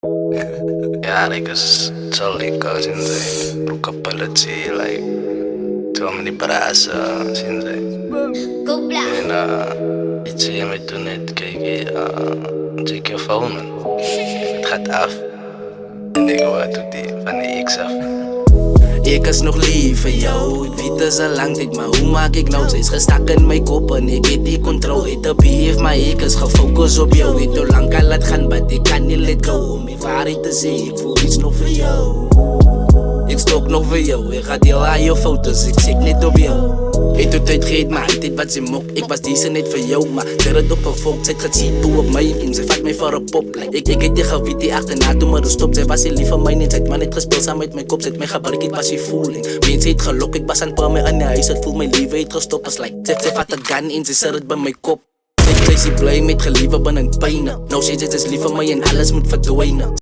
Yeah, like it's only cousins. Kapal like so many brasa since Go black. and it's me to net kay check your phone man. Het gaat af en ik wou to die van de X af. Ek is nog lief vir jou. Ek weet is 'n lang tyd, maar hoe maak ek nou? Sy is gestak in my kop en ek het die kontrol. Het 'n beef, maar ek is gefokus op jou. Het te lank al laat gaan, but ek kan nie let go. Om die waarheid te sê, ek voel iets nog vir jou. Ek stok nog vir jou, ek ga deel al jou foto's, ek check net op jou. Het toe tyd geet, maar hy het wat sy mok. Ek was decent net vir jou, maar ter het op 'n volk. Sy het gesien toe op my en sy vat my vir 'n pop. Like, ek het die gewit die agterna toe, maar stop. Sy was nie lief vir my nie, sy het maar net gespeel saam met my kop. Sy het my gebruik, het was sy voeling. Mense het gelok, ek was aan pa my in die huis. Het voel my liewe het gestop, as like sy vat 'n gun en sy sit het by my kop. Sy is bly met geliewe binne pyn. Nou sê sy is lief vir my en alles moet verdwyn.